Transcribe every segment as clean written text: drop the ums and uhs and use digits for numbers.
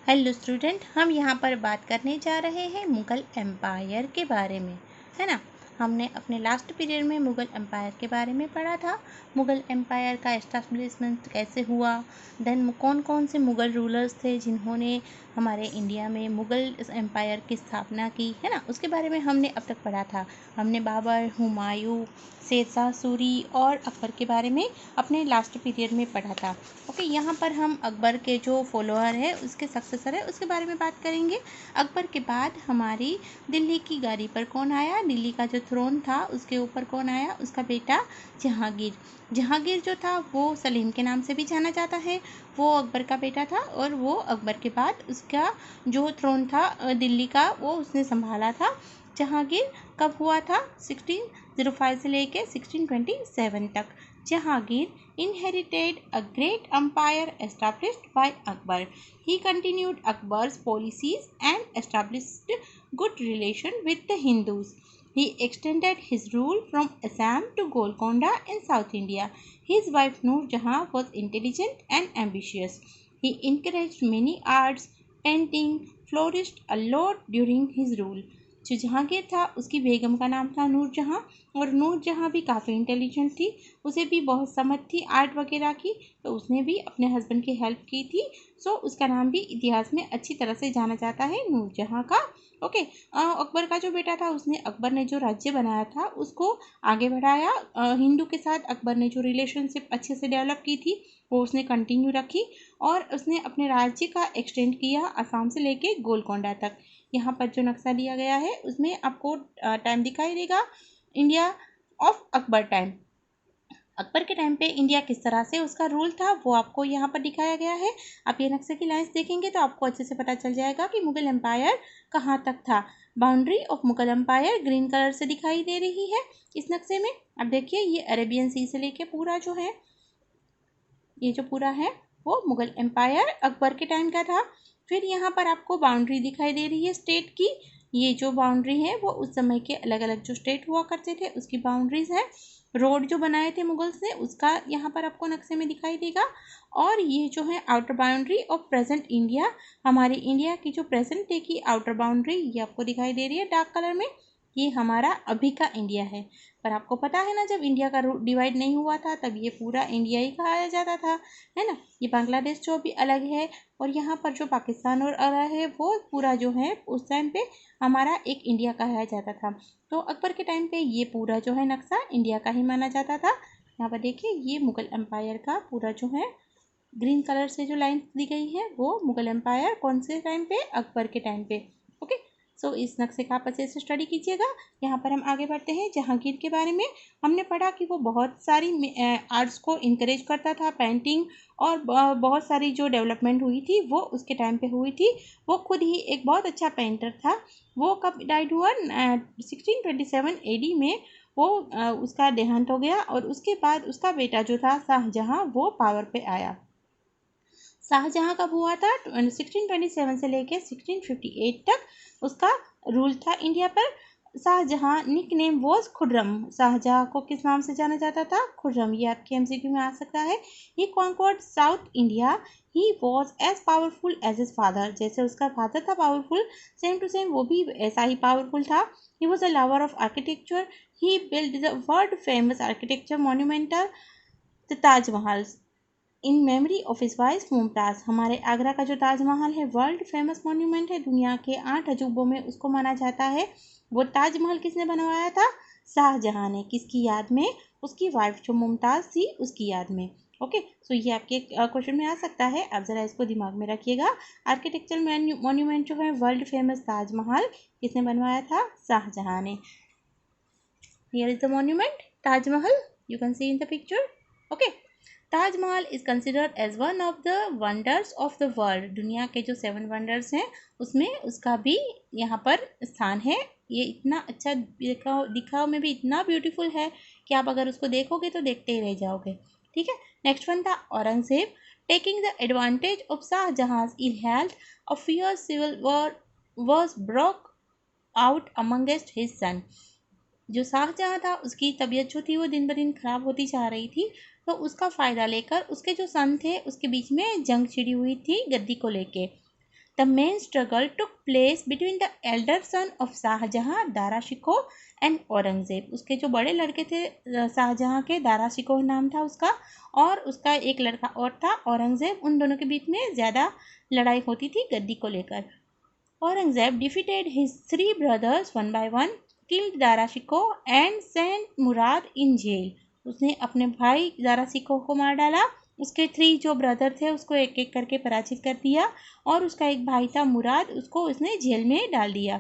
Hello student, हम यहाँ पर बात करने जा रहे हैं मुग़ल एम्पायर के बारे में, है ना। हमने अपने लास्ट पीरियड में मुग़ल एम्पायर के बारे में पढ़ा था। मुग़ल एम्पायर का एस्टैब्लिशमेंट कैसे हुआ, देन कौन कौन से मुग़ल रूलर्स थे जिन्होंने हमारे इंडिया में मुग़ल एम्पायर की स्थापना की, है ना। उसके बारे में हमने अब तक पढ़ा था। हमने बाबर, हुमायूं, शेरशाह सूरी और अकबर के बारे में अपने लास्ट पीरियड में पढ़ा था। ओके, यहाँ पर हम अकबर के जो फॉलोअर है, उसके सक्सेसर है, उसके बारे में बात करेंगे। अकबर के बाद हमारी दिल्ली की गाड़ी पर कौन आया, दिल्ली का जो थ्रोन था उसके ऊपर कौन आया, उसका बेटा जहांगीर। जहांगीर जो था वो सलीम के नाम से भी जाना जाता है। वो अकबर का बेटा था और वो अकबर के बाद उसका जो थ्रोन था दिल्ली का, वो उसने संभाला था। जहांगीर कब हुआ था, 1605 से लेके 1627 तक। Jahangir inherited a great empire established by Akbar. He continued Akbar's policies and established good relations with the Hindus. He extended his rule from Assam to Golconda in South India. His wife Noor Jahan was intelligent and ambitious. He encouraged many arts, painting flourished a lot during his rule. जो जहांगीर था उसकी बेगम का नाम था नूर जहां, और नूर जहां भी काफ़ी इंटेलिजेंट थी, उसे भी बहुत समझ थी आर्ट वगैरह की, तो उसने भी अपने हस्बैंड की हेल्प की थी। सो उसका नाम भी इतिहास में अच्छी तरह से जाना जाता है, नूर जहां का। ओके, अकबर का जो बेटा था, उसने अकबर ने जो राज्य बनाया था उसको आगे बढ़ाया। हिंदू के साथ अकबर ने जो रिलेशनशिप अच्छे से डेवलप की थी वो उसने कंटिन्यू रखी, और उसने अपने राज्य का एक्सटेंड किया असम से लेके गोलकोंडा तक। यहाँ पर जो नक्शा दिया गया है उसमें आपको टाइम दिखाई देगा, India of Akbar time. Akbar के टाइम पे इंडिया किस तरह से उसका रूल था वो आपको यहाँ पर दिखाया गया है। आप ये नक्शे की लाइंस देखेंगे तो आपको अच्छे से पता चल जाएगा कि मुगल एम्पायर कहाँ तक था। Boundary of Mughal empire green colour से दिखाई दे रही है इस नक्शे में। अब देखिए, ये अरेबियन सी से लेके पूरा जो है, ये जो पूरा है वो मुगल एम्पायर अकबर के टाइम का था। फिर यहाँ पर आपको बाउंड्री दिखाई दे रही है स्टेट की। ये जो बाउंड्री है वो उस समय के अलग अलग जो स्टेट हुआ करते थे उसकी बाउंड्रीज है। रोड जो बनाए थे मुगल्स ने उसका यहाँ पर आपको नक्शे में दिखाई देगा। और ये जो है outer boundary of present India, हमारी इंडिया की जो प्रेजेंट डे की आउटर बाउंड्री ये आपको दिखाई दे रही है डार्क कलर में। ये हमारा अभी का इंडिया है। पर आपको पता है ना, जब इंडिया का डिवाइड नहीं हुआ था तब ये पूरा इंडिया ही कहा जाता था, है ना। ये बांग्लादेश जो भी अलग है, और यहाँ पर जो पाकिस्तान और अलग है, वो पूरा जो है उस टाइम पे हमारा एक इंडिया कहा जाता था। तो अकबर के टाइम पे ये पूरा जो है नक्शा इंडिया का ही माना जाता था। यहाँ पर देखिए, ये मुगल एम्पायर का पूरा जो है ग्रीन कलर से जो लाइन दी गई है वो मुगल एम्पायर कौन से टाइम पे, अकबर के टाइम पे। ओके, सो इस नक्शे का आप अच्छे से स्टडी कीजिएगा। यहाँ पर हम आगे बढ़ते हैं जहांगीर के बारे में। हमने पढ़ा कि वो बहुत सारी आर्ट्स को इनकरेज करता था, पेंटिंग और बहुत सारी जो डेवलपमेंट हुई थी वो उसके टाइम पे हुई थी। वो खुद ही एक बहुत अच्छा पेंटर था। वो कब डाइड हुआ, 1627 AD में वो उसका देहांत हो गया, और उसके बाद उसका बेटा जो था शाहजहां वो पावर पे आया। शाहजहां कब हुआ था, 1627 से लेके 1658 तक उसका रूल था इंडिया पर। Shahjahan nick name was Khurram. Shahjahan को किस नाम से जाना जाता था, खुर्रम। ये आपके एमसीक्यू में आ सकता है। He conquered South India. He was as powerful as his father. जैसे उसका फादर था पावरफुल, सेम टू सेम वो भी ऐसा ही पावरफुल था। He was a lover of architecture. He build the world famous architecture monumental the Taj Mahal in memory of his wife Mumtaz. हमारे आगरा का जो ताजमहल है वर्ल्ड फेमस मॉन्यूमेंट है, दुनिया के 8 अजूबों में उसको माना जाता है। वो ताजमहल किसने बनवाया था, शाहजहां ने। किसकी याद में, उसकी वाइफ जो मुमताज़ थी उसकी याद में। ओके, सो ये आपके क्वेश्चन में आ सकता है, आप ज़रा इसको दिमाग में रखिएगा। आर्किटेक्चर मॉन्यूमेंट जो है वर्ल्ड फेमस ताजमहल किसने बनवाया था, शाहजहां ने। Here is the monument Taj Mahal, you can see in the picture. Okay, Taj Mahal is considered as one of the wonders of the world. दुनिया के जो 7 वंडर्स हैं उसमें उसका भी यहाँ पर स्थान है। ये इतना अच्छा दिखाव में भी इतना ब्यूटीफुल है कि आप अगर उसको देखोगे तो देखते ही रह जाओगे। ठीक है, नेक्स्ट वन था Aurangzeb. Taking the advantage of Shahjahan ill health, a fierce civil war was broke out amongst his son. जो शाहजहां था उसकी तबीयत जो थी वो दिन ब दिन खराब होती जा रही थी, तो उसका फ़ायदा लेकर उसके जो सन थे उसके बीच में जंग छिड़ी हुई थी गद्दी को लेके। The main struggle took place between the elder son of Shahjahan Dara Shikoh and Aurangzeb. उसके जो बड़े लड़के थे शाहजहां के, दारा शिकोह नाम था उसका, और उसका एक लड़का और था औरंगजेब। उन दोनों के बीच में ज़्यादा लड़ाई होती थी गद्दी को लेकर। Aurangzeb defeated his three brothers one by one, killed Dara Shikoh and sent Murad in jail। उसने अपने भाई दारा शिकोह को मार डाला, उसके 3 जो ब्रदर थे उसको एक एक करके पराजित कर दिया, और उसका एक भाई था मुराद, उसको उसने जेल में डाल दिया।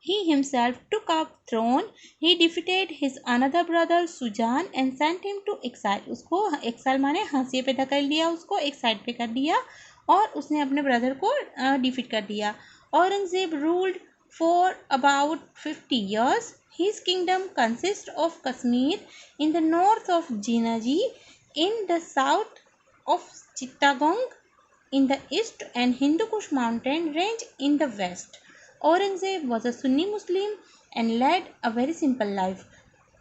He himself took up throne. He defeated his another brother Sujan and sent him to exile। उसको exile माने हांसिए पे धकेल दिया, उसको एक साइड पे कर दिया, और उसने अपने ब्रदर को डिफीट कर दिया। Aurangzeb ruled for about 50 years. His kingdom consists of Kashmir in the north of Jinaji, in the south of Chittagong in the east, and Hindu Kush mountain range in the west. Aurangzeb was a Sunni Muslim and led a very simple life.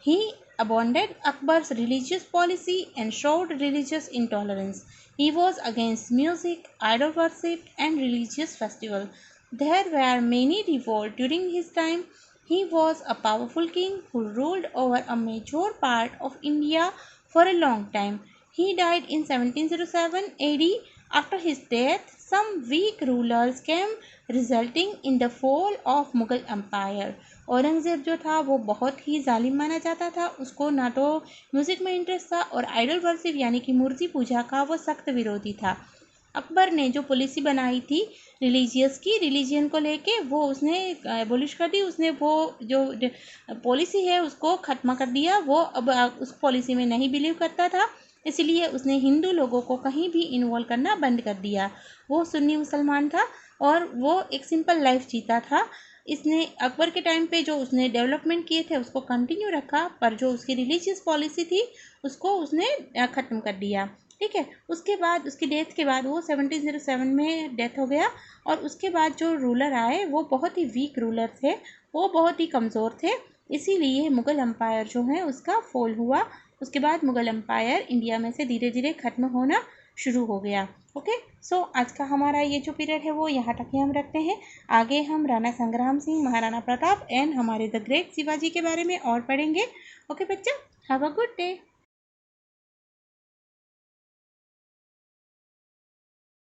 He abandoned Akbar's religious policy and showed religious intolerance. He was against music, idol worship, and religious festivals. There were many revolts during his time. He was a powerful king who ruled over a major part of India for a long time. He died in 1707 AD. After his death, some weak rulers came, resulting in the fall of Mughal Empire. Aurangzeb जो था वो बहुत ही जालिम माना जाता था। उसको ना तो म्यूज़िक में इंटरेस्ट था, और आइडल वर्शिप यानी कि मूर्ति पूजा का वो सख्त विरोधी था। अकबर ने जो पॉलिसी बनाई थी रिलीजियन को लेके, वो उसने एबोलिश कर दी। उसने वो जो पॉलिसी है उसको ख़त्म कर दिया। वो अब उस पॉलिसी में नहीं बिलीव करता था, इसलिए उसने हिंदू लोगों को कहीं भी इन्वॉल्व करना बंद कर दिया। वो सुन्नी मुसलमान था और वो एक सिंपल लाइफ जीता था। इसने अकबर के टाइम पे जो उसने डेवलपमेंट किए थे उसको कंटिन्यू रखा, पर जो उसकी रिलीजियस पॉलिसी थी उसको उसने ख़त्म कर दिया। ठीक है, उसके बाद उसकी डेथ के बाद वो 1707 में डेथ हो गया, और उसके बाद जो रूलर आए वो बहुत ही वीक रूलर थे, वो बहुत ही कमज़ोर थे, इसीलिए मुग़ल एम्पायर जो है उसका फॉल हुआ। उसके बाद मुग़ल एम्पायर इंडिया में से धीरे धीरे ख़त्म होना शुरू हो गया। ओके, सो आज का हमारा ये जो पीरियड है वो यहाँ तक ही हम रखते हैं। आगे हम राणा संग्राम सिंह, महाराणा प्रताप एंड हमारे द ग्रेट शिवाजी के बारे में और पढ़ेंगे। ओके बच्चा, हैव अ गुड डे।